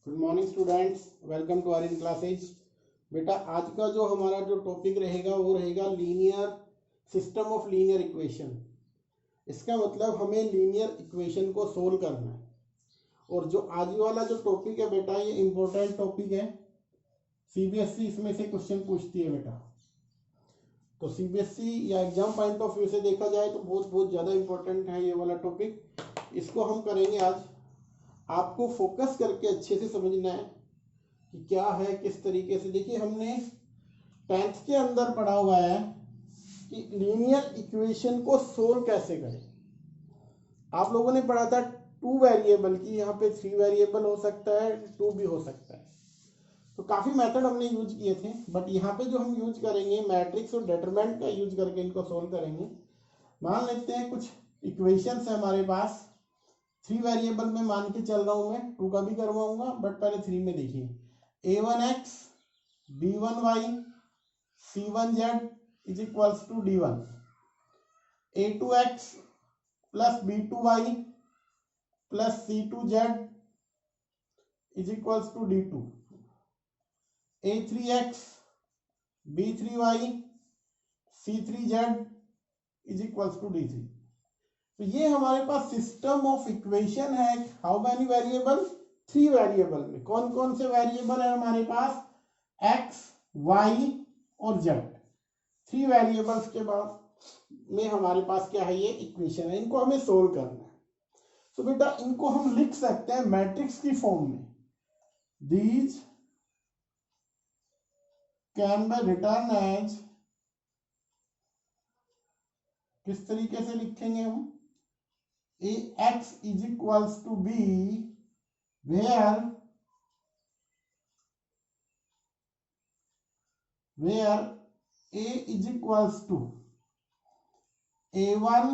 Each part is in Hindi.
Good morning students, welcome to our in classes. बेटा आज का जो हमारा टॉपिक रहेगा वो रहेगा linear system of linear equation. इसका मतलब हमें लीनियर इक्वेशन को सोल्व करना है। और जो आज वाला जो टॉपिक है बेटा, ये इम्पोर्टेंट टॉपिक है। सीबीएसई इसमें से क्वेश्चन पूछती है बेटा। तो सीबीएसई या एग्जाम पॉइंट ऑफ व्यू से देखा जाए तो बहुत ज़्यादा इम्पोर्टेंट है ये वाला टॉपिक। इसको हम करेंगे आज। आपको फोकस करके अच्छे से समझना है कि क्या है, किस तरीके से। देखिए, हमने 10th के अंदर पढ़ा हुआ है कि लीनियर इक्वेशन को सोल्व कैसे करें। आप लोगों ने पढ़ा था 2 वेरिएबल की, यहाँ पे 3 वेरिएबल हो सकता है, 2 भी हो सकता है। तो काफ़ी मेथड हमने यूज किए थे, बट यहाँ पे जो हम यूज करेंगे मैट्रिक्स और डिटरमिनेंट का यूज करके इनको सोल्व करेंगे। मान लेते हैं कुछ इक्वेशंस है हमारे पास। 3 वेरिएबल में मान के चल रहा हूं मैं, 2 का भी करवाऊंगा, बट पहले 3 में देखिए। a1x b1y c1z is equals to d1, a2x plus b2y plus c2z is equals to d2, a3x b3y c3z is equals to d3। तो ये हमारे पास सिस्टम ऑफ इक्वेशन है। How many variable? 3 वेरिएबल में कौन कौन से वेरिएबल है हमारे पास? x, y और z। 3 वेरिएबल्स के बाद में हमारे पास क्या है? ये इक्वेशन है। इनको हमें सोल्व करना है। तो बेटा इनको हम लिख सकते हैं मैट्रिक्स की फॉर्म में। These can be written as, किस तरीके से लिखेंगे हम? ax is equals to b where a is equals to a1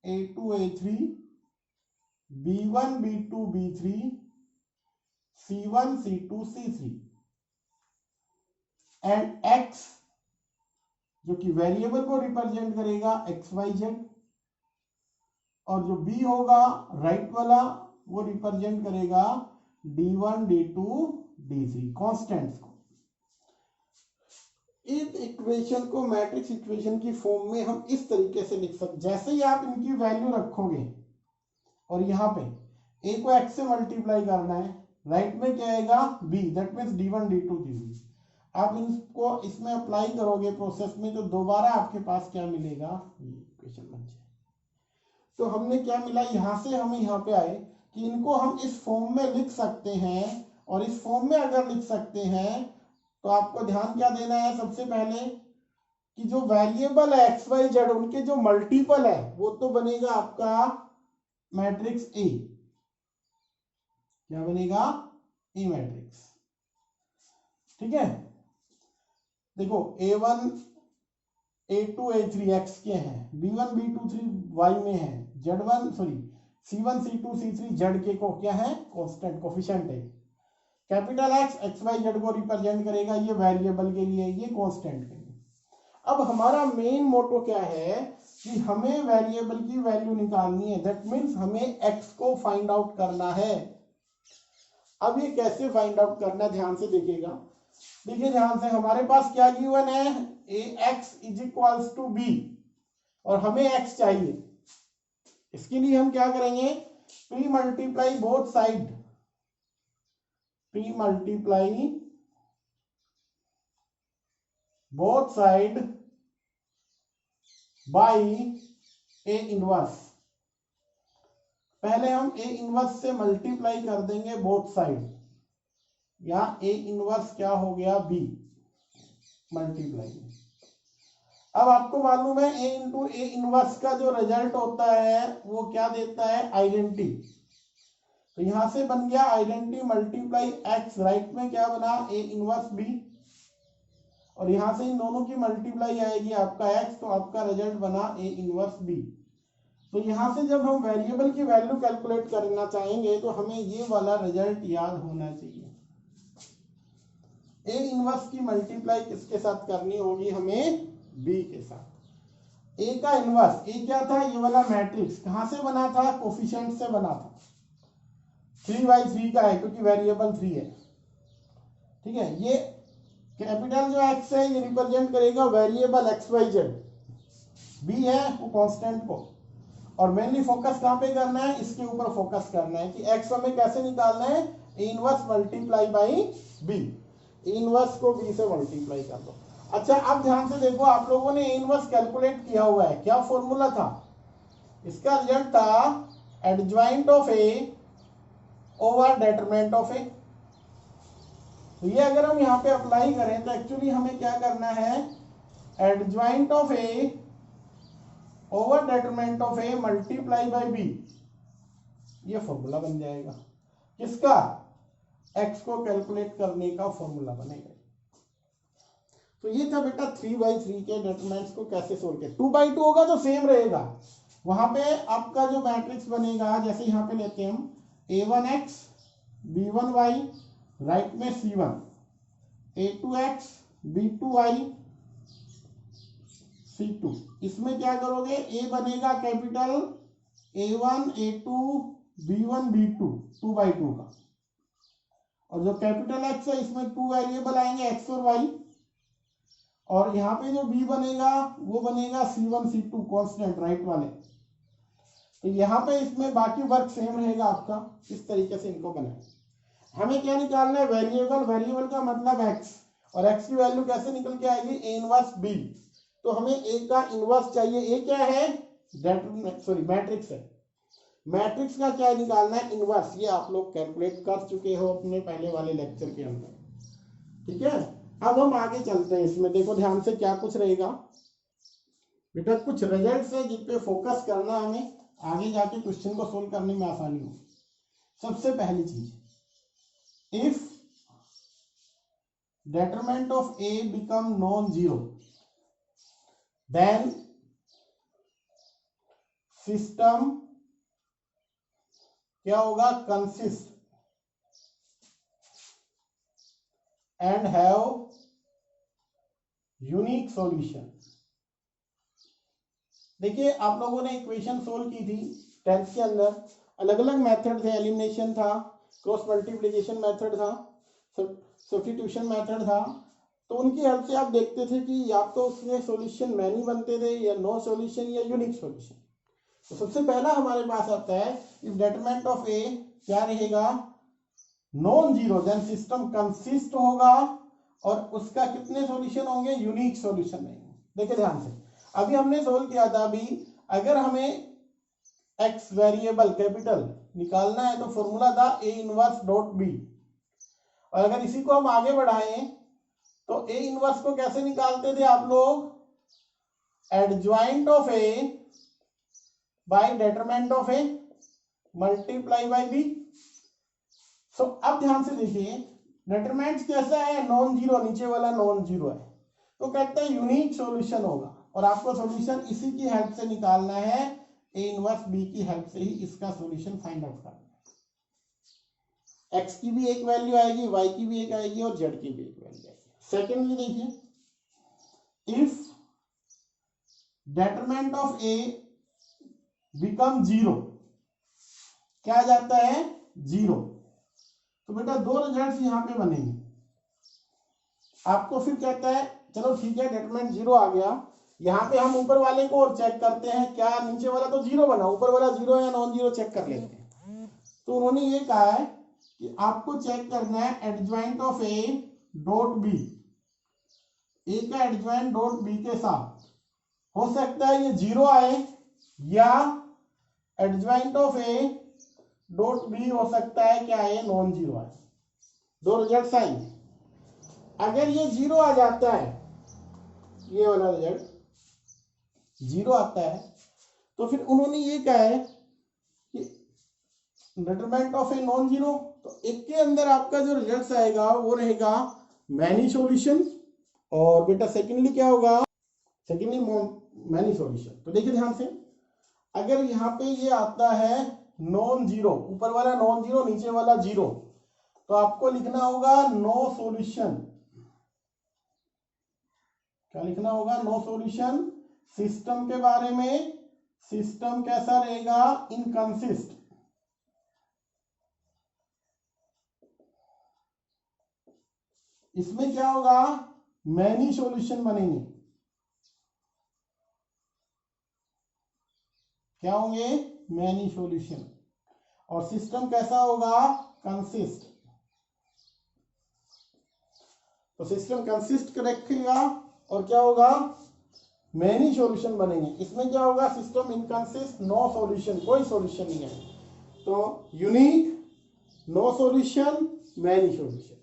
a2 a3 b1 b2 b3 c1 c2 c3 and x जो कि वेरिएबल को रिप्रेजेंट करेगा एक्स वाई जेड, और जो b होगा राइट वाला वो रिप्रेजेंट करेगा d1 d2 d3 कांस्टेंट्स को। इस इक्वेशन को मैट्रिक्स इक्वेशन की फॉर्म में हम इस तरीके से लिख सकते। जैसे ही आप इनकी वैल्यू रखोगे और यहाँ पे a को x से मल्टीप्लाई करना है, राइट में क्या आएगा? b, that means d1 d2 d3। आप इनको इसमें अप्लाई करोगे प्रोसेस में, तो दोबारा आपके पास क्या मिलेगा? ये इक्वेशन बन जाए। तो हमने क्या मिला? यहां से हम यहाँ पे आए कि इनको हम इस फॉर्म में लिख सकते हैं। और इस फॉर्म में अगर लिख सकते हैं तो आपको ध्यान क्या देना है? सबसे पहले कि जो वेरिएबल है एक्स वाई जेड, उनके जो मल्टीपल है वो तो बनेगा आपका मैट्रिक्स ए। क्या बनेगा? ए मैट्रिक्स। ठीक है, देखो a1 a2 a3 x के हैं, b1 b2 3 y में है, z1 sorry c1 c2 c3 z के को क्या है? कांस्टेंट कोफिशिएंट है। कैपिटल x y z को रिप्रेजेंट करेगा, ये वेरिएबल के लिए, ये कांस्टेंट के लिए। अब हमारा मेन मोटो क्या है कि हमें वेरिएबल की वैल्यू निकालनी है। दैट मीन्स हमें x को फाइंड आउट करना है। अब ये कैसे फाइंड आउट करना, ध्यान से देखिएगा। देखिए ध्यान से, हमारे पास क्या गिवन है? ax is equals to b, और हमें x चाहिए। इसके लिए हम क्या करेंगे? Pre multiply both side, pre multiply both side by a inverse. पहले हम a इनवर्स से मल्टीप्लाई कर देंगे बोथ साइड। यहां a इनवर्स क्या हो गया? b multiply. अब आपको मालूम है a इंटू ए इनवर्स का जो रिजल्ट होता है वो क्या देता है? आइडेंटिटी। तो यहां से बन गया आइडेंटिटी मल्टीप्लाई x, राइट में क्या बना? a इनवर्स b, और यहां से इन दोनों की मल्टीप्लाई आएगी आपका x, तो आपका रिजल्ट बना a इनवर्स b। तो यहां से जब हम वेरिएबल की वैल्यू कैलकुलेट करना चाहेंगे तो हमें ये वाला रिजल्ट याद होना चाहिए। ए इनवर्स की मल्टीप्लाई किसके साथ करनी होगी? हमें बी के साथ। ए का इनवर्स, ए क्या था? ये वाला मैट्रिक्स कहां से बना था? कोफिशिएंट से बना था। 3/3 का है क्योंकि वेरिएबल 3 है। ठीक है, ये कैपिटल जो x है ये रिप्रेजेंट करेगा वेरिएबल XYZ, b है वो कांस्टेंट को, और मेनली फोकस कहाँ पे करना है, इसके ऊपर फोकस करना है कि x हमें कैसे निकालना है, a inverse multiply by b, inverse को b से मल्टीप्लाई कर दो। अच्छा अब ध्यान से देखो, आप लोगों ने a इनवर्स कैलकुलेट किया हुआ है, क्या फॉर्मूला था, इसका रिजल्ट था adjoint of a over determinant of a। तो ये अगर हम यहाँ पे अप्लाई करें तो एक्चुअली हमें क्या करना है, adjoint of a over determinant of a multiply by b, ये फॉर्मूला बन जाएगा किसका, x को कैलकुलेट करने का फॉर्मूला बनेगा। तो ये था बेटा 3/3 के डेटरमेंट्स को कैसे सोल्व किया। 2/2 होगा तो सेम रहेगा, वहां पे आपका जो मैट्रिक्स बनेगा, जैसे यहाँ पे लेते हैं हम a1x b1y, राइट में c1, a2x b2y c2, इसमें क्या करोगे, a बनेगा capital a1 a2 b1 b2 2/2 का, और जो कैपिटल x है इसमें 2 वेरिएबल आएंगे x और y, और यहाँ पे जो b बनेगा वो बनेगा c1 c2 कांस्टेंट राइट वाले। तो यहाँ पे इसमें बाकी वर्क सेम रहेगा आपका, इस तरीके से इनको बनाए। हमें क्या निकालना है, वेरिएबल, वेरिएबल का मतलब x, और x की वैल्यू कैसे निकल के आएगी, a इनवर्स b, तो हमें a का इनवर्स चाहिए, a क्या है, मैट्रिक्स है, मैट्रिक्स का क्या निकालना है, इनवर्स, ये आप लोग कैलकुलेट कर चुके हो अपने पहले वाले लेक्चर के अंदर। ठीक है, अब हम आगे चलते हैं, इसमें देखो ध्यान से क्या कुछ रहेगा बेटा, कुछ रिजल्ट्स है जिन पे फोकस करना, हमें आगे जाके क्वेश्चन को सोल्व करने में आसानी हो। सबसे पहली चीज, if determinant of a become non zero then system क्या होगा, consist and have unique solution. देखिए आप लोगों ने इक्वेशन सोल्व की थी 10th के अंदर, अलग अलग मेथड थे, एलिमिनेशन था, क्रॉस मल्टीप्लिकेशन मेथड था, सब्स्टिट्यूशन मेथड था, तो उनकी हेल्प से आप देखते थे कि या तो उसमें सॉल्यूशन मैनी बनते थे, या नो सॉल्यूशन, या यूनिक सॉल्यूशन। तो सबसे पहला हमारे पास आता है, इफ डेटरमेंट ऑफ ए क्या रहेगा, non zero, then system consist होगा, और उसका कितने सॉल्यूशन होंगे, यूनिक सॉल्यूशन रहेंगे। देखिए ध्यान से, अभी हमने सोल्व किया था, अभी अगर हमें x वेरिएबल कैपिटल निकालना है तो फॉर्मूला था a इनवर्स डॉट b, और अगर इसी को हम आगे बढ़ाएं तो a इनवर्स को कैसे निकालते थे आप लोग, adjoint of a by determinant of a multiply by b। So अब ध्यान से देखिए, डेटरमेंट कैसा है, नॉन जीरो, नीचे वाला नॉन जीरो है, तो कहते हैं यूनिक सॉल्यूशन होगा, और आपको सॉल्यूशन इसी की हेल्प से निकालना है, a इनवर्स b की हेल्प से ही इसका सॉल्यूशन फाइंड आउट करना है। x की भी एक वैल्यू आएगी, y की भी एक आएगी, और z की भी एक वैल्यू आएगी। सेकेंडली देखिए, if determinant of a become zero, क्या आ जाता है, जीरो, तो बेटा दो रिजल्ट्स यहां पे बनेंगे। आपको फिर कहता है चलो ठीक है, डेटरमेंट जीरो आ गया, यहाँ पे हम ऊपर वाले को और चेक करते हैं, क्या नीचे वाला तो जीरो बना, ऊपर वाला जीरो है या नॉन जीरो चेक कर लेते हैं। तो उन्होंने ये कहा है कि आपको चेक करना है adjoint of A dot B, A का एडज्वाइंट डॉट बी के साथ, हो सकता है ये जीरो आए, या adjoint of A dot B हो सकता है क्या आए, नॉन जीरो आए। दो रिजल्ट आएंगे, अगर ये जीरो आ जाता है, ये वाला रिजल्ट जीरो आता है, तो फिर उन्होंने ये कहा है कि डेटरमेंट ऑफ ए नॉन जीरो, तो एक के अंदर आपका जो रिजल्ट आएगा वो रहेगा मैनी सॉल्यूशन, और बेटा सेकेंडली क्या होगा, सेकेंडली मैनी सॉल्यूशन। तो देखिए ध्यान से, अगर यहाँ पे ये आता है नॉन जीरो, ऊपर वाला नॉन जीरो, नीचे वाला जीरो, तो आपको लिखना होगा नो सॉल्यूशन। क्या लिखना होगा, नो सॉल्यूशन। सिस्टम के बारे में, सिस्टम कैसा रहेगा, इनकंसिस्ट, इसमें क्या होगा, मैनी सॉल्यूशन बनेंगे। क्या होंगे, मैनी सॉल्यूशन। और सिस्टम कैसा होगा, कंसिस्ट। तो सिस्टम कंसिस्ट रखेगा और क्या होगा, मैनी सॉल्यूशन बनेंगे। इसमें क्या होगा, सिस्टम इनकंसिस्ट, नो सॉल्यूशन, कोई सॉल्यूशन नहीं है। तो unique, no solution, many solution.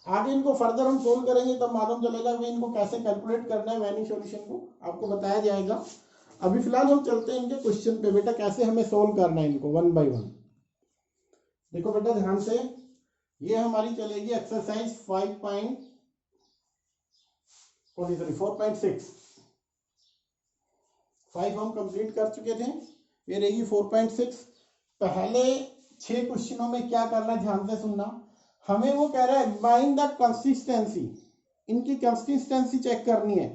आगे इनको फर्दर हम सोल्व करेंगे तब मालूम चलेगा कि इनको कैसे कैलकुलेट करना है, मैनी सॉल्यूशन को आपको बताया जाएगा। अभी फिलहाल हम चलते हैं इनके क्वेश्चन पे, बेटा कैसे हमें सोल्व करना है इनको वन बाय वन। देखो बेटा ध्यान से, ये हमारी चलेगी एक्सरसाइज 4.6। 5 हम कंप्लीट कर चुके थे, ये रहेगी 4.6। पहले 6 क्वेश्चनों में क्या करना है, ध्यान से सुनना। हमें वो कह रहा है एग्जामिन द कंसिस्टेंसी, इनकी कंसिस्टेंसी चेक करनी है।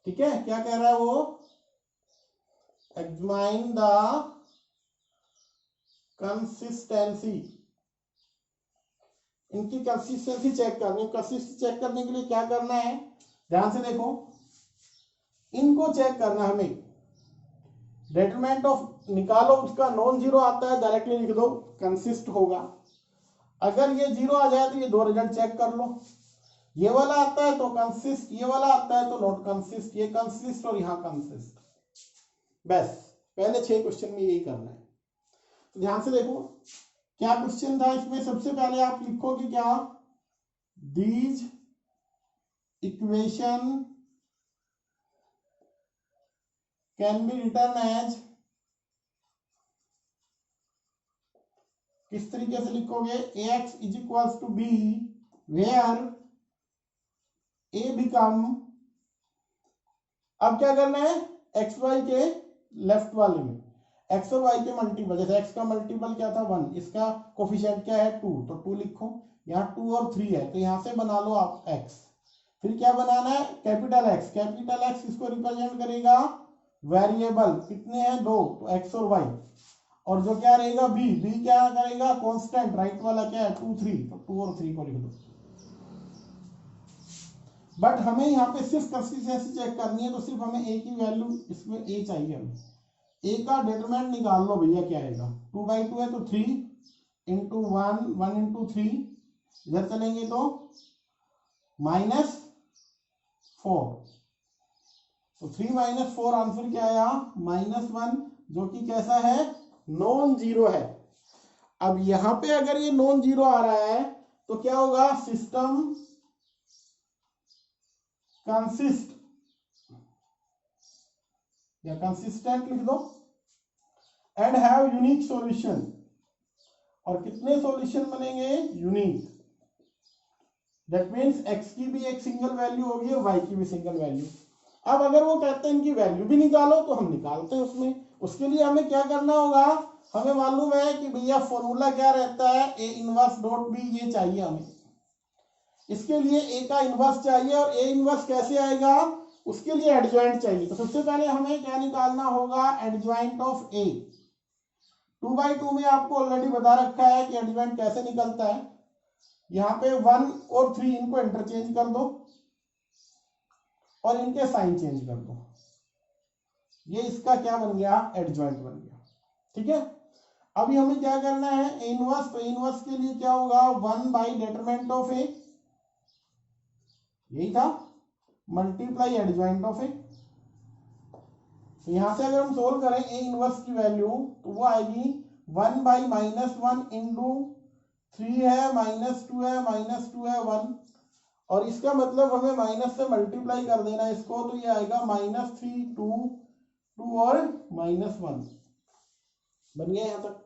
ठीक है, क्या कह रहा है वो, एग्जामिन द कंसिस्टेंसी, इनकी कंसिस्टेंसी चेक करनी है। कंसिस्टेंसी चेक करने के लिए क्या करना है, ध्यान से देखो, इनको चेक करना है हमें। डिटरमिनेंट ऑफ निकालो, उसका नॉन जीरो आता है डायरेक्टली लिख दो, कंसिस्ट होगा। अगर ये जीरो आ जाए तो ये दो रिजल्ट चेक कर लो, ये वाला आता है तो कंसिस्ट, ये वाला आता है तो नॉट कंसिस्ट, ये कंसिस्ट और यहां कंसिस्ट। बस पहले 6 क्वेश्चन में यही करना है। तो ध्यान से देखो क्या क्वेश्चन था इसमें। सबसे पहले आप लिखोगे क्या, these equation can be written as, किस तरीके से लिखोगे, ax is equals to B where a become, अब क्या करना है, एक्स वाई के लेफ्ट वाले में एक्स और वाई के मल्टीपल, जैसे एक्स का मल्टीपल क्या था 1, इसका कोफिशिएंट क्या है 2, तो 2 लिखो। यहाँ 2 और 3 है तो यहां से बना लो आप x। फिर क्या बनाना है, कैपिटल एक्स। कैपिटल एक्स किसको रिप्रेजेंट करेगा, वेरिएबल, कितने हैं 2, तो x और y। और जो क्या रहेगा b, b क्या करेगा, कांस्टेंट, राइट वाला क्या है 2 3, तो 2 और 3 को लिख दो। बट हमें यहाँ पे सिर्फ कंसिस्टेंसी चेक करनी है, तो सिर्फ हमें a की वैल्यू, इसमें a चाहिए हमें। a का डिटरमिनेंट निकाल लो भैया, क्या आएगा, 2/2 है तो 3 इंटू 1, 1 इंटू 3, इधर चलेंगे तो -4, तो 3 - 4 आंसर क्या आया, -1, जो कि कैसा है, नॉन जीरो है। अब यहां पे अगर ये नॉन जीरो आ रहा है तो क्या होगा, सिस्टम कंसिस्ट या कंसिस्टेंट लिख दो, एंड हैव यूनिक सॉल्यूशन, और कितने सॉल्यूशन बनेंगे, यूनिक। दैट मीन्स x की भी एक सिंगल वैल्यू होगी और y की भी सिंगल वैल्यू। अब अगर वो कहते हैं इनकी वैल्यू भी निकालो तो हम निकालते हैं उसमें। उसके लिए हमें क्या करना होगा, हमें मालूम है कि भैया फॉर्मूला क्या रहता है, a इनवर्स डॉट b, ये चाहिए हमें। इसके लिए a का इनवर्स चाहिए, और a इनवर्स कैसे आएगा, उसके लिए एडजॉइंट चाहिए। तो सबसे पहले हमें क्या निकालना होगा, एडजॉइंट ऑफ a। 2/2 में आपको ऑलरेडी बता रखा है कि एडजॉइंट कैसे निकलता है। यहाँ पे 1 और 3 इनको इंटरचेंज कर दो और इनके साइन चेंज कर दो, ये इसका क्या बन गया, एडजॉइंट बन गया। ठीक है, अभी हमें क्या करना है, इनवर्स। तो इनवर्स के लिए क्या होगा, 1/डिटरमिनेंट ऑफ ए, यही था, मल्टीप्लाई एडजॉइंट ऑफ ए। तो यहां से अगर हम सोल्व करें ए इनवर्स की वैल्यू, तो वो आएगी 1/-1 इंटू 3 है, -2 है, -2 है 1, और इसका मतलब हमें माइनस से मल्टीप्लाई कर देना है इसको, तो ये आएगा -3 2 2 और -1 बन गया यहां तक।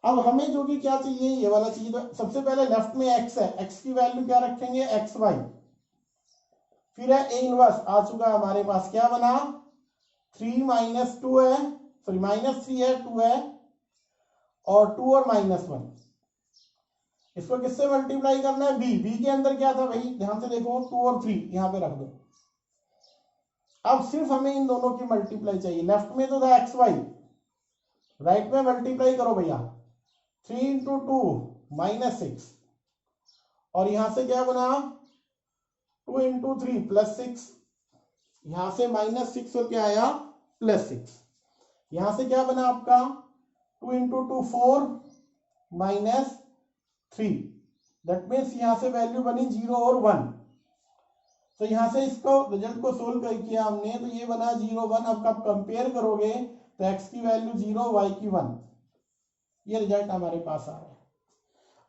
अब हमें जो कि क्या चाहिए, ये वाला चाहिए। तो सबसे पहले लेफ्ट में x है, x की वैल्यू क्या रखेंगे, xy। फिर है a इनवर्स आ चुका है हमारे पास, क्या बना 3 - 2 है, सॉरी -3 है, 2 है, और 2 और -1। इसको किससे मल्टीप्लाई करना है, b के अंदर क्या था भाई, ध्यान से देखो 2 और 3 यहां पे रख दो। अब सिर्फ हमें इन दोनों की मल्टीप्लाई चाहिए। लेफ्ट में तो था xy, राइट में मल्टीप्लाई करो भैया, 3 × 2 -6, और यहां से क्या बना 2 इंटू 3 +6, यहां से -6 और क्या आया +6, यहां से क्या बना आपका 2 इंटू 2 4 -3, दैट मीन्स यहां से वैल्यू बनी 0 और 1। तो यहां से इसको रिजल्ट को सोल्व कर किया हमने, तो ये बना 0 1। अब आप कंपेयर करोगे तो x की वैल्यू 0 y की 1, ये रिजल्ट हमारे पास आ रहा है।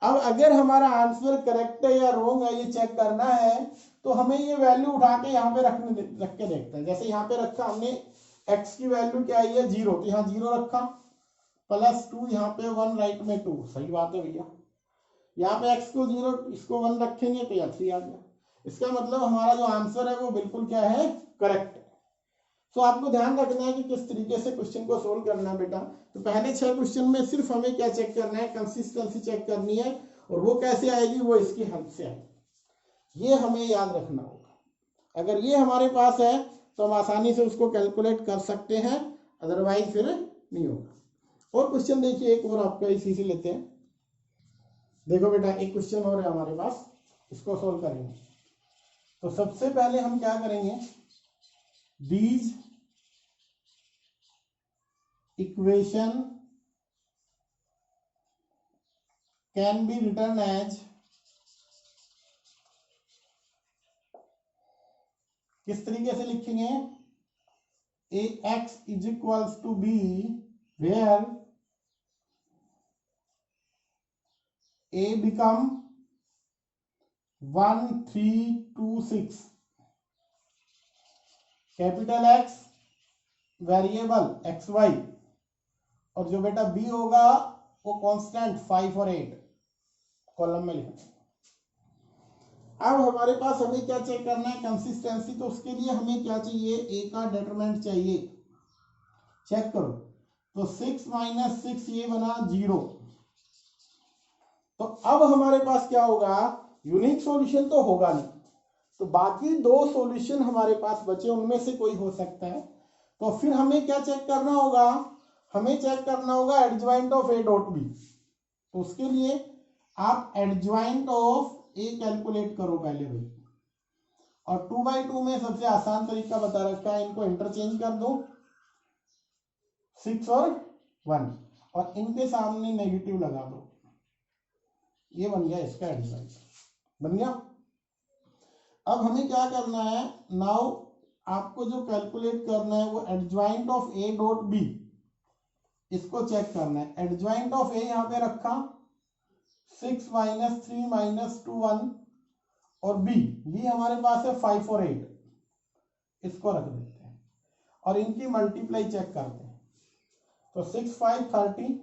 अब अगर हमारा आंसर करेक्ट है या रॉन्ग है ये चेक करना है, तो हमें ये वैल्यू उठा के यहाँ पे रख के देखते हैं। जैसे यहाँ पे रखा हमने x की वैल्यू क्या आई है 0, तो यहाँ 0 रखा, +2 यहाँ पे 1 राइट में 2, सही बात है भैया। यहाँ पे x को 0 इसको 1 रखेंगे तो यहाँ 3 आ गया। इसका मतलब हमारा जो आंसर है वो बिल्कुल क्या है करेक्ट है। तो आपको ध्यान रखना है कि किस तरीके से क्वेश्चन को सोल्व करना है बेटा। तो पहले 6 क्वेश्चन में सिर्फ हमें क्या चेक करना है, कंसिस्टेंसी चेक करनी है, और वो कैसे आएगी, वो इसकी हेल्प से आएगी। ये हमें याद रखना होगा। अगर ये हमारे पास है तो हम आसानी से उसको कैलकुलेट कर सकते हैं, अदरवाइज फिर नहीं होगा। और क्वेश्चन देखिए एक और आपका इसी से लेते हैं। देखो बेटा एक क्वेश्चन और है हमारे पास, इसको सोल्व करेंगे। तो सबसे पहले हम क्या करेंगे, these equation can be written as, किस तरीके से लिखेंगे, ax is equals to b where a become 1 3 2 6, capital X variable XY, और जो बेटा B होगा वो कांस्टेंट 5 और 8 कॉलम में लिखा। अब हमारे पास हमें क्या चेक करना है, कंसिस्टेंसी। तो उसके लिए हमें क्या चाहिए, A का डिटरमिनेंट चाहिए। चेक करो, तो 6 - 6 ये बना 0। तो अब हमारे पास क्या होगा, यूनिक सॉल्यूशन तो होगा नहीं, तो बाकी 2 सॉल्यूशन हमारे पास बचे, उनमें से कोई हो सकता है। तो फिर हमें क्या चेक करना होगा, हमें चेक करना होगा adjoint of A dot B। तो उसके लिए आप एडजॉइंट ऑफ A कैलकुलेट करो पहले भाई, और 2/2 में सबसे आसान तरीका बता रखा है, इनको इंटरचेंज कर दो 6 और 1, और इनके सामने नेगेटिव लगा दो, ये बन गया इसका एडजॉइंट, बन गया। अब हमें क्या करना है, नाउ आपको जो कैलकुलेट करना है वो adjoint of A dot B, इसको चेक करना है। एडजॉइंट ऑफ A यहाँ पे रखा 6 - 3 - 2 1, और B हमारे पास है 5 और 8, इसको रख देते हैं और इनकी मल्टीप्लाई चेक करते हैं। तो 6 5 30,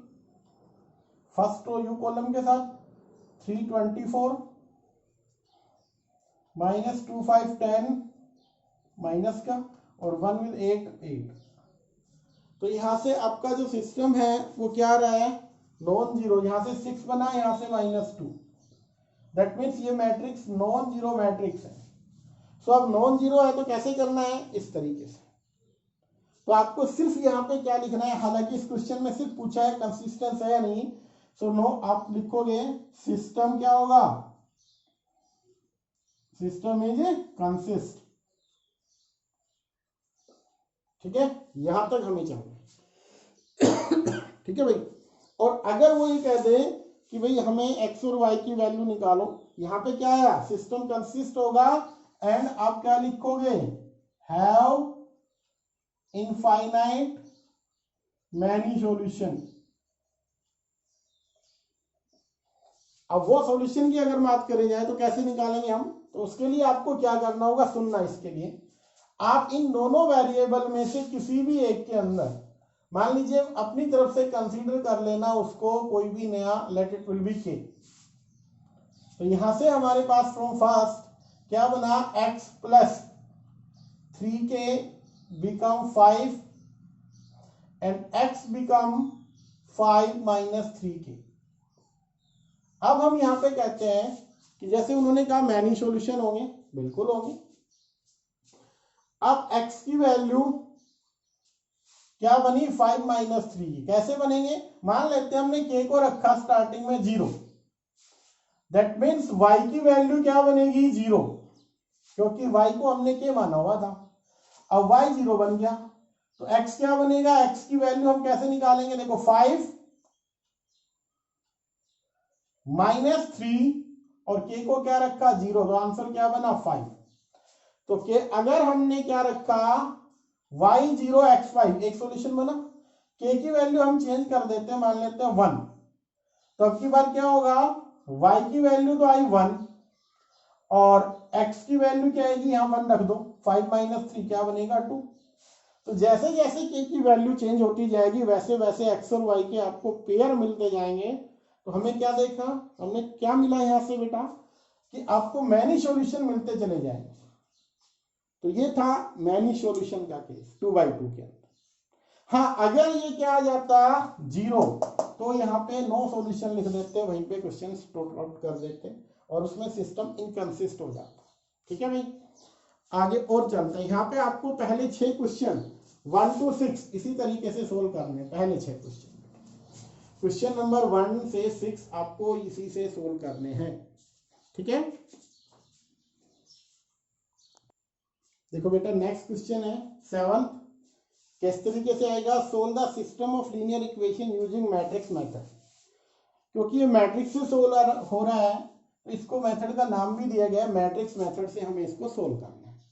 फर्स्ट रो यू कॉलम के साथ, 3 24, -2 5 10 माइनस का, और 1 with 8 8। तो यहां से आपका जो सिस्टम है वो क्या रहा है, नॉन जीरो। यहां से 6 बना, यहां से -2, दैट मीन्स ये मैट्रिक्स नॉन जीरो मैट्रिक्स है। सो अब नॉन जीरो है तो कैसे करना है, इस तरीके से। तो आपको सिर्फ यहाँ पे क्या लिखना है, हालांकि इस क्वेश्चन में सिर्फ पूछा है कंसिस्टेंस है या नहीं, सो नो आप लिखोगे सिस्टम क्या होगा, सिस्टम इज कंसिस्ट। ठीक है, यहां तक हमें चाहिए। ठीक है भाई। और अगर वो ये कह दे कि भाई हमें x और y की वैल्यू निकालो, यहां पे क्या आया, सिस्टम कंसिस्ट होगा, एंड आप क्या लिखोगे, हैव इनफाइनाइट मैनी सॉल्यूशन। अब वो सॉल्यूशन की अगर बात करी जाए तो कैसे निकालेंगे हम, तो उसके लिए आपको क्या करना होगा, सुनना। इसके लिए आप इन दोनों वेरिएबल में से किसी भी एक के अंदर, मान लीजिए अपनी तरफ से कंसीडर कर लेना उसको कोई भी नया, लेट इट विल बी के। तो यहां से हमारे पास फ्रॉम फर्स्ट क्या बना, x + 3k become 5 and x become 5 - 3k। अब हम यहां पे कहते हैं कि जैसे उन्होंने कहा मैनी सॉल्यूशन होंगे, बिल्कुल होंगे। अब x की वैल्यू क्या बनी, 5 - 3, कैसे बनेंगे, मान लेते हैं हमने k को रखा स्टार्टिंग में 0, दैट मीन्स y की वैल्यू क्या बनेगी 0, क्योंकि y को हमने क्या माना हुआ था। अब y 0 बन गया तो x क्या बनेगा, x की वैल्यू हम कैसे निकालेंगे, देखो 5 -3 और k को क्या रखा 0, तो आंसर क्या बना 5। तो के अगर हमने क्या रखा y0 x5, एक सॉल्यूशन बना। k की वैल्यू हम चेंज कर देते हैं, मान लेते हैं 1, तो अब की बार क्या होगा, y की वैल्यू तो आई 1 और x की वैल्यू क्या आएगी, यहां 1 रख दो, 5 - 3 क्या बनेगा 2। तो जैसे जैसे k की वैल्यू चेंज होती जाएगी वैसे वैसे x और y के आपको पेयर मिलते जाएंगे। तो हमें क्या देखा, हमने क्या मिला यहां से बेटा, कि आपको मैनी सॉल्यूशन मिलते चले जाएंगे। तो ये था मैनी सॉल्यूशन का केस 2/2 के अंदर। हाँ, अगर ये क्या आ जाता 0, तो यहाँ पे नो सॉल्यूशन लिख देते, वहीं पे क्वेश्चन स्टॉप आउट कर देते और उसमें सिस्टम इनकंसिस्ट हो जाता। ठीक है भाई, आगे और चलते हैं। यहाँ पे आपको पहले 6 क्वेश्चन 1 to 6 इसी तरीके से सोल्व करने, पहले 6 क्वेश्चन, क्वेश्चन नंबर 1 से 6 आपको इसी से सोल्व करने हैं। ठीक है, देखो बेटा नेक्स्ट क्वेश्चन है 7। किस तरीके से आएगा, solve the system of linear equation using matrix method. क्योंकि ये मैट्रिक्स से सोल्व हो रहा है तो इसको मेथड का नाम भी दिया गया है, मैट्रिक्स मेथड से हमें इसको सोल्व करना है।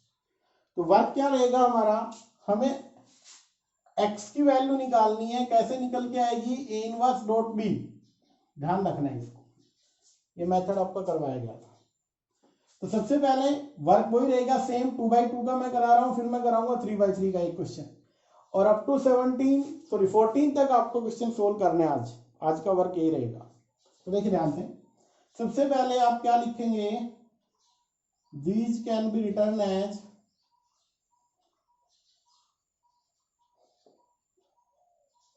तो वर्क क्या रहेगा हमारा, हमें x की वैल्यू निकालनी है, कैसे निकल के आएगी, a इनवर्स डॉट b, ध्यान रखना है इसको, ये मेथड आपका करवाया गया था। तो सबसे पहले वर्क वही रहेगा सेम, 2/2 का मैं करा रहा हूं, फिर मैं कराऊंगा 3/3 का एक क्वेश्चन, और अप टू 14 तक आपको क्वेश्चन सोल्व करने आज का वर्क यही रहेगा। तो देखिए ध्यान से, सबसे पहले आप क्या लिखेंगे, these can be written as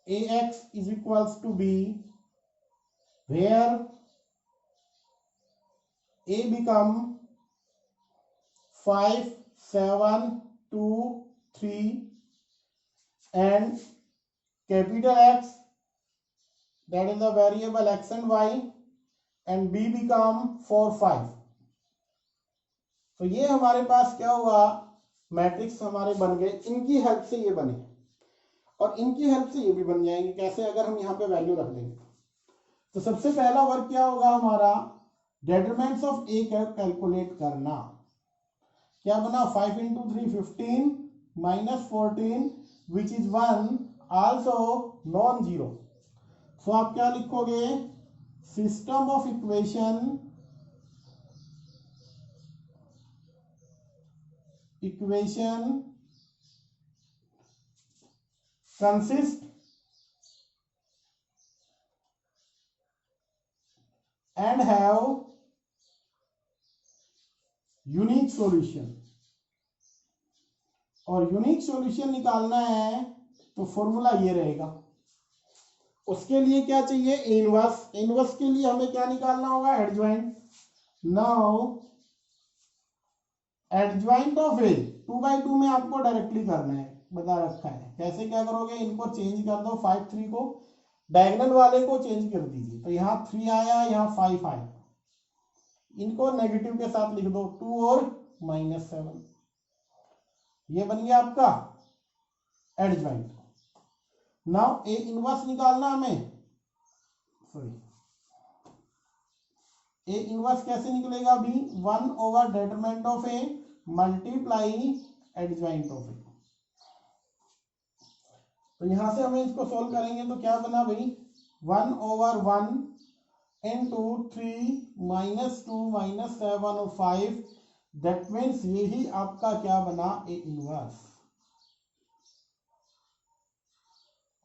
ax is equals to b, where a become 5 7 2 3 and capital X, that is the variable x and y, and b become 4 5। तो ये हमारे पास क्या हुआ, मैट्रिक्स हमारे बन गए, इनकी हेल्प से ये बने और इनकी हेल्प से ये भी बन जाएंगे। कैसे, अगर हम यहाँ पे वैल्यू रख देंगे तो सबसे पहला वर्क क्या होगा हमारा, डिटरमिनेंट्स ऑफ ए कैलकुलेट करना। क्या बना, 5 × 3 15 -14 which is 1 also non zero. So आप क्या लिखोगे, system of equation consist and have unique solution. और यूनिक सॉल्यूशन निकालना है तो फॉर्मूला ये रहेगा। उसके लिए क्या चाहिए, इनवर्स। इनवर्स के लिए हमें क्या निकालना होगा, एडजॉइंट। नाउ एडजॉइंट ऑफ ए 2/2 में आपको डायरेक्टली करना है, बता रखा है कैसे, क्या करोगे, इनको चेंज कर दो, 5 3 को, डायगोनल वाले को चेंज कर दीजिए, तो यहाँ 3 आया, यहाँ 5 आया, इनको नेगेटिव के साथ लिख दो, 2 और -7, ये बन गया आपका एडजॉइंट। नाउ ए इनवर्स निकालना हमें, सॉरी, ए इनवर्स कैसे निकलेगा भी, 1 / determinant of A multiply adjoint of A. तो यहां से हमें इसको सोल्व करेंगे तो क्या बना भाई, 1/1 into 3 -2 -7 और 5, दैट मीन्स यही आपका क्या बना, ए इनवर्स,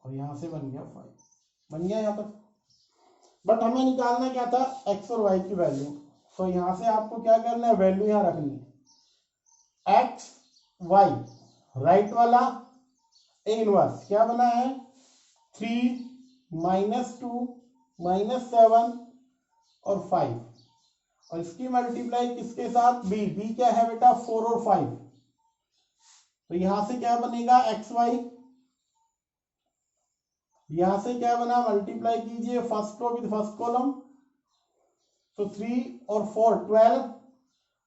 और यहां से बन गया 5, बन गया यहाँ तक। बट हमें निकालना क्या था, x और y की वैल्यू। सो यहां से आपको क्या करना है, वैल्यू यहां रखनी है, x y राइट वाला, ए इनवर्स क्या बना है, 3 -2 -7 और 5, और इसकी मल्टीप्लाई किसके साथ, b, b क्या है बेटा, 4 और 5। तो यहां से क्या बनेगा, एक्स वाई, यहां से क्या बना, मल्टीप्लाई कीजिए first row with first column, तो 3 और 4 12,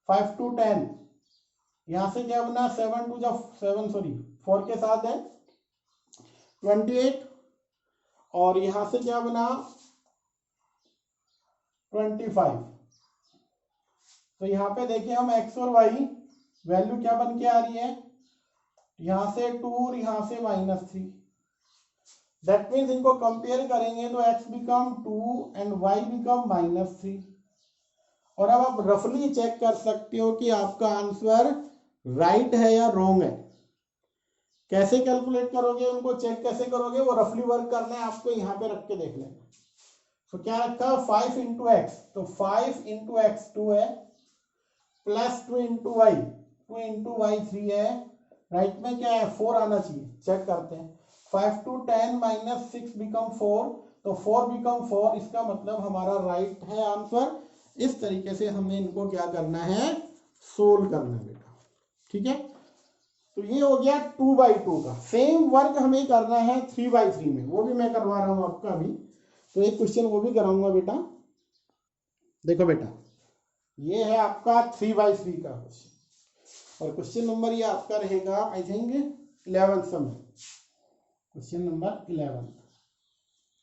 5 to 10, यहां से क्या बना 7 टू जब 7 सॉरी 4 के साथ है 28, और यहां से क्या बना 25। तो यहाँ पे देखिए हम x और y वैल्यू क्या बन के आ रही है, यहां से 2 और यहां से -3। दैट मीन्स इनको कंपेयर करेंगे तो x become 2 and y become -3। और अब आप रफली चेक कर सकते हो कि आपका आंसर राइट है या रॉन्ग है। कैसे कैलकुलेट करोगे, उनको चेक कैसे करोगे, वो रफली वर्क करना है आपको, यहाँ पे रख के देख लेना। तो क्या रखा 5 इंटू एक्स, तो 5 इंटू एक्स 2 है, plus 2 into Y 2 into Y 3 है, राइट में क्या है 4 आना चाहिए। चेक करते हैं 5 to 10 माइनस 6 बिकम 4, तो 4 बिकम 4, इसका मतलब हमारा राइट है आंसर। इस तरीके से हमें इनको क्या करना है, सोल्व करना है बेटा, ठीक है। तो ये हो गया 2/2 का। सेम वर्क हमें करना है 3/3 में, वो भी मैं करवा रहा हूं आपका अभी। तो एक क्वेश्चन वो भी कराऊंगा बेटा। देखो बेटा, ये है आपका 3/3 का क्वेश्चन, और क्वेश्चन नंबर ये आपका रहेगा आई थिंक 11th समय, क्वेश्चन नंबर 11।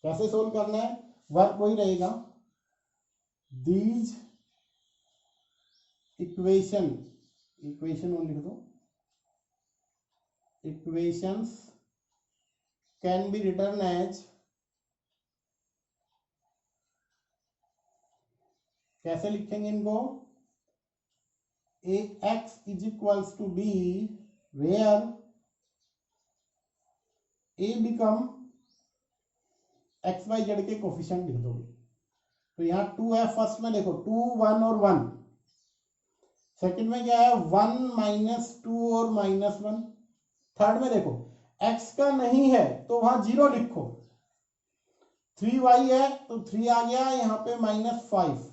कैसे सोल्व करना है, वर्क वही रहेगा। दीज इक्वेशन वो लिख दो, equations can be written as, कैसे लिखेंगे इनको, ax is equals to b where a become X Y Z के कोफिशिएंट लिख दोगे। तो यहाँ 2 है, फर्स्ट में देखो 2 1 और 1, सेकंड में क्या है 1 -2 और -1, थर्ड में देखो x का नहीं है तो वहां 0 लिखो, 3y है तो 3 आ गया, यहाँ पे -5।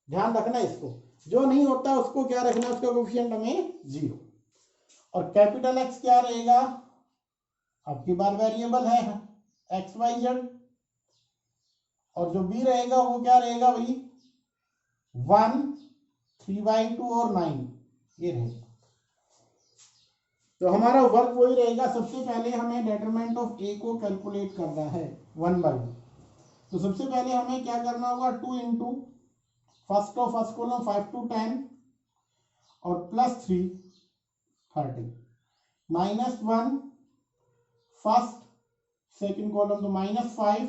ध्यान रखना इसको, जो नहीं होता उसको क्या रखना, उसका कोफिशिएंट हमें 0। और कैपिटल X क्या रहेगा, आपकी बार वेरिएबल है एक्स वाई जेड, और जो b रहेगा वो क्या रहेगा भाई 1 3/2 और 9, ये रहेगा। तो हमारा वर्क वही रहेगा। सबसे पहले हमें डिटरमिनेंट ऑफ a को कैलकुलेट करना है 1/2। तो सबसे पहले हमें क्या करना होगा, 2 इंटू फर्स्ट कॉलम 5 to 10 और +3 30, -1 फर्स्ट सेकंड कॉलम तो -5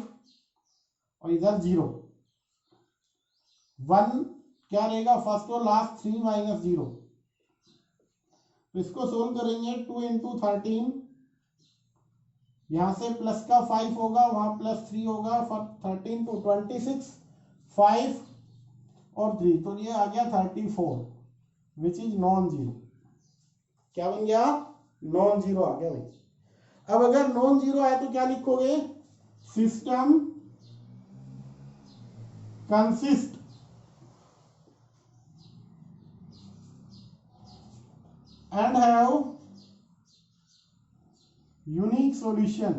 और इधर 0, 1 क्या रहेगा फर्स्ट और लास्ट 3 -0। तो इसको सोल्व करेंगे 2 इंटू 13, यहां से प्लस का 5 होगा, वहां +3 होगा, 13 to 26 5 और 3, तो ये आ गया 34 विच इज नॉन जीरो। क्या बन गया, नॉन जीरो आ गया भाई। अब अगर नॉन जीरो आए तो क्या लिखोगे, system consist and have unique solution।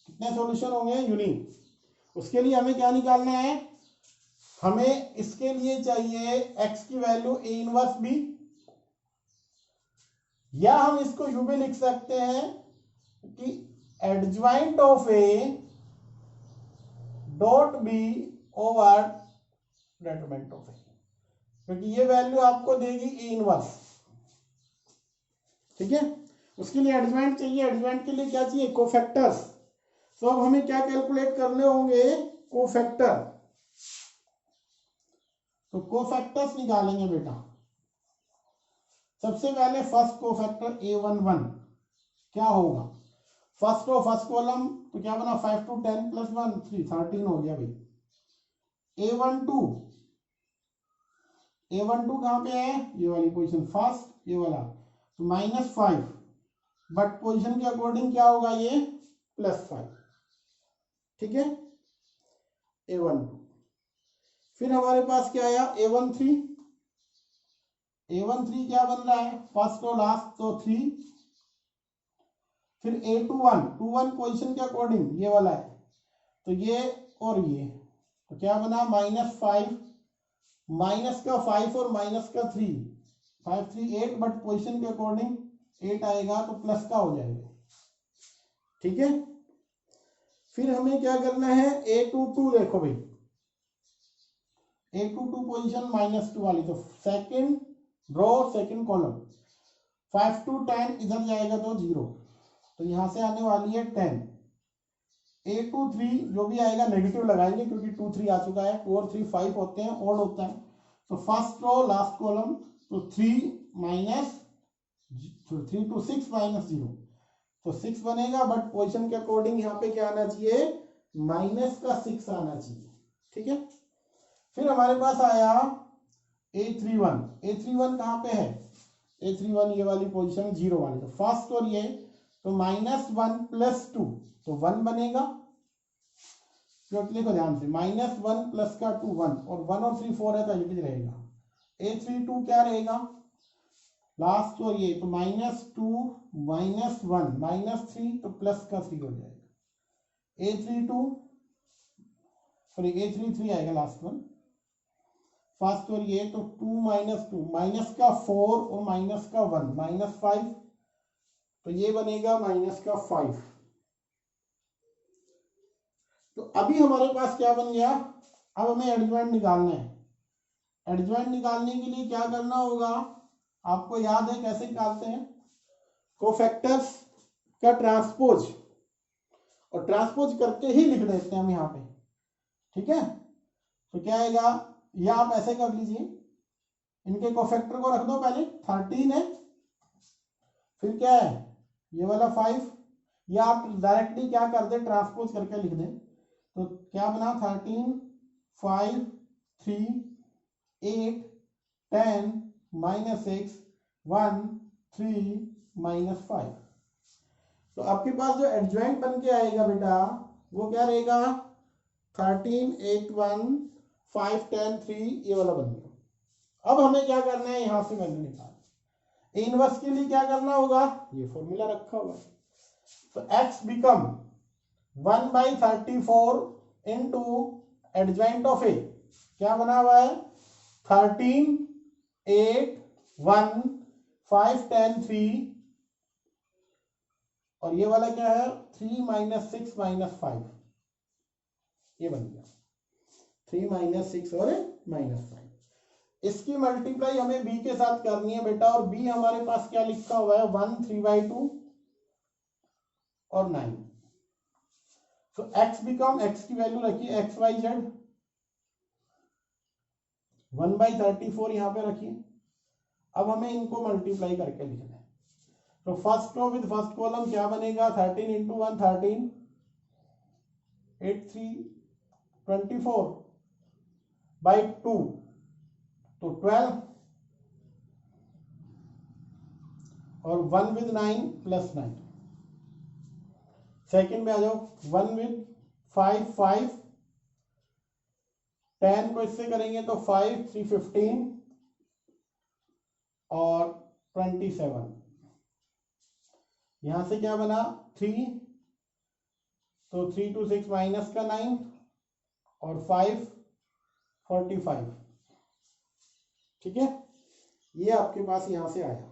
कितने सॉल्यूशन होंगे, यूनिक। उसके लिए हमें क्या निकालना है, हमें इसके लिए चाहिए x की वैल्यू a इनवर्स b, या हम इसको यू भी लिख सकते हैं कि adjoint of a dot b over determinant of a, क्योंकि ये वैल्यू आपको देगी ए इनवर्स, ठीक है। उसके लिए एडजॉइंट चाहिए, एडजॉइंट के लिए क्या चाहिए, कोफैक्टर्स। तो अब हमें क्या कैलकुलेट करने होंगे, कोफैक्टर। तो कोफैक्टर्स निकालेंगे बेटा। सबसे पहले फर्स्ट कोफैक्टर a11 क्या होगा, फर्स्ट और फर्स्ट कॉलम तो क्या बना 5 to 10 + 1 3 13 हो गया भाई। a12 कहां पे है, ये वाली पोजीशन फर्स्ट, ये वाला तो -5, बट पोजीशन के अकॉर्डिंग क्या होगा, ये +5, ठीक है a12। फिर हमारे पास क्या आया a13 क्या बन रहा है, फर्स्ट और लास्ट तो 3। फिर a21 पोजीशन के अकॉर्डिंग ये वाला है तो ये और ये, तो क्या बना -5, माइनस का 5 और माइनस का 3, 5 3 8, बट पोजीशन के अकॉर्डिंग 8 आएगा तो प्लस का हो जाएगा। ठीक है, फिर हमें क्या करना है, A22 देखो भाई, A22 पोजीशन -2 वाली, तो second row second column 5 to 10 इधर जाएगा तो 0, तो यहां से आने वाली है 10। A23 जो भी आएगा नेगेटिव लगाएंगे क्योंकि 2 3 आ चुका है, 2 और 3 5 होते हैं, ऑड होता है, तो फर्स्ट रो लास्ट कॉलम, तो 3 to 6 -0, तो 6 बनेगा, बट पोजीशन के अकॉर्डिंग यहाँ पे क्या आना चाहिए, -6 आना चाहिए। ठीक है, फिर हमारे पास आया A31, A31 कहाँ पे है, A31 ये वाली पोजीशन 0 वाली, तो फर्स्ट और ये, तो -1 + 2, तो 1 बनेगा, लिखो ध्यान से, -1 प्लस का 2 1, और 1 और 3 4 है तो एज रहेगा। A32 क्या रहेगा, लास्ट और ये, तो -2 -1 -3, तो प्लस का 3 हो जाएगा। A33 आएगा लास्ट वन, फर्स्ट और ये, तो 2 -2, माइनस का 4 और माइनस का 1, -5, तो ये बनेगा -5। तो अभी हमारे पास क्या बन गया, अब हमें एडजॉइंट निकालना है। एडजॉइंट निकालने के लिए क्या करना होगा, आपको याद है कैसे निकालते हैं, कोफैक्टर्स का ट्रांसपोज, और ट्रांसपोज करके ही लिख देते हैं हम यहाँ पे। ठीक है, तो क्या आएगा, या आप ऐसे कर लीजिए, इनके कोफैक्टर को रख दो, पहले 13 है, फिर क्या है ये वाला 5, या आप डायरेक्टली क्या कर दे, ट्रांसपोज करके लिख दें, तो क्या बना 13 5 3 8 10 -6 1 3 -5। तो आपके पास जो एडजॉइंट बन के आएगा बेटा, वो क्या रहेगा, 13 8 1 5 10 3, ये वाला बन गया। अब हमें क्या करना है, यहां से वैल्यू निकाल, इनवर्स के लिए क्या करना होगा, ये फॉर्मूला रखा हुआ, तो x become 1/34 into adjoint of A, क्या बना हुआ है 13 8 1 5 10 3, और ये वाला क्या है 3 -6 -5, ये बन गया 3 -6 और -5। इसकी मल्टीप्लाई हमें b के साथ करनी है बेटा, और b हमारे पास क्या लिखा हुआ है 1 3/2 और 9। तो x बिकम, x की वैल्यू रखिए XYZ 1/34 यहां पे रखिए। अब हमें इनको मल्टीप्लाई करके लिखना है, तो first row with first column क्या बनेगा, 13 इंटू 1 13, 8 3 24 बाई 2, तो 12, और 1 विद 9 + 9। सेकंड में आ जाओ, 1 विद 5 5, 10 को इससे करेंगे तो 5 3 15 और 27, यहां से क्या बना 3, तो 3 2 6 माइनस का 9 और 5 45। ठीक है, ये आपके पास यहां से आया।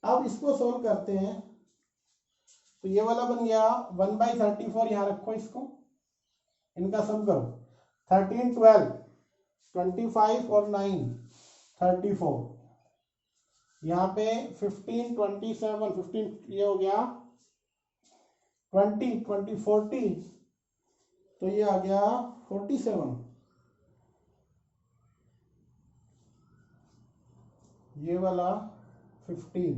अब इसको सोल्व करते हैं, तो ये वाला बन गया 1/34, यहां रखो इसको, इनका सम करो, 13 12 25 और 9 34, यहाँ पे 15 27 15, ये हो गया 20 20 40, तो ये आ गया 47, ये वाला 15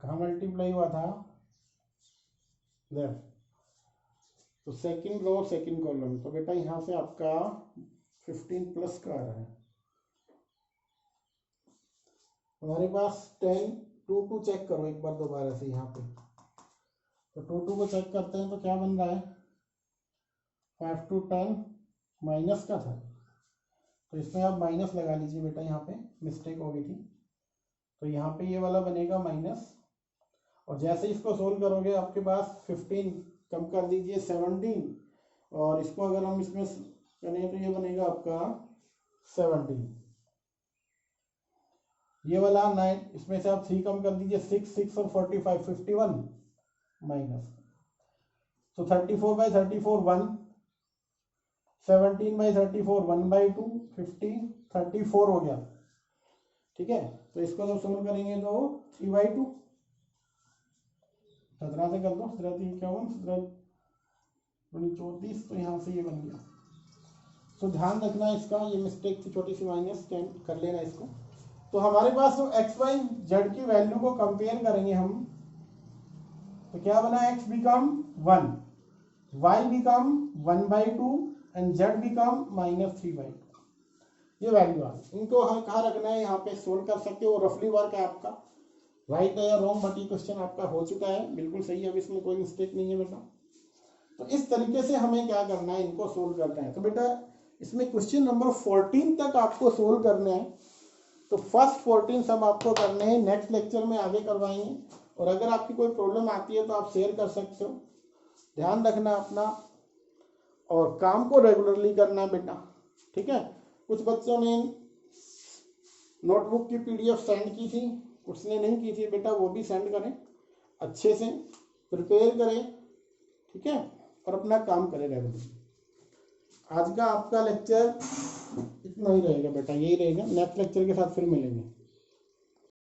कहाँ मल्टीप्लाई हुआ था, तो सेकंड रो सेकंड कॉलम, तो बेटा यहां से आपका 15 प्लस का आ रहा है। हमारे पास 10 2 2 चेक करो एक बार दोबारा से यहाँ पे, तो 2 2 को चेक करते हैं, तो क्या बन रहा है 5 to 10 माइनस का था, तो इसमें आप माइनस लगा लीजिए बेटा, यहाँ पे मिस्टेक हो गई थी, तो यहाँ पे ये वाला बनेगा माइनस, और जैसे इसको सोल्व करोगे आपके पास 15 कम कर दीजिए 17 और इसको अगर हम इसमें करें तो ये बनेगा आपका 17। ये वाला 9, इसमें से आप 3 कम कर दीजिए 6 6 और 45 51 माइनस, तो 34/34 1, 17/34 1/2 50 34 हो गया। ठीक है, तो इसको जब सोल्व करेंगे तो 3/2, 17 से कर दो, 17 51 17 34, तो यहाँ से ये बन गया। तो ध्यान रखना इसका, ये मिस्टेक थी छोटी सी, माइनस कर लेना इसको। तो हमारे पास जो एक्स वाई जेड की वैल्यू को कंपेयर करेंगे हम, तो क्या बना, x become 1, y become 1/2 and z become -3/2। ये वैल्यू आ गई। इनको हम कहाँ रखना है, यहाँ पे सोल्व कर सकते हो, रफली वर्क है आपका, राइट है या रॉन्ग, बट ये क्वेश्चन आपका हो चुका है, बिल्कुल सही है, अब इसमें कोई मिस्टेक नहीं है बेटा। तो इस तरीके से हमें क्या करना है, इनको सोल्व करना है। तो बेटा इसमें क्वेश्चन नंबर 14 तक आपको सोल्व करने हैं। तो फर्स्ट 14 सब आपको करने हैं, नेक्स्ट लेक्चर में आगे करवाएंगे। और अगर आपकी कोई प्रॉब्लम आती है तो आप शेयर कर सकते हो। ध्यान रखना अपना, और काम को रेगुलरली करना बेटा, ठीक है। कुछ बच्चों ने नोटबुक की PDF सेंड की थी, कुछ ने नहीं की थी बेटा, वो भी सेंड करें, अच्छे से प्रिपेयर करें, ठीक है, और अपना काम करें रेगुलरली। आज का आपका लेक्चर इतना ही रहेगा बेटा, यही रहेगा। नेक्स्ट लेक्चर के साथ फिर मिलेंगे।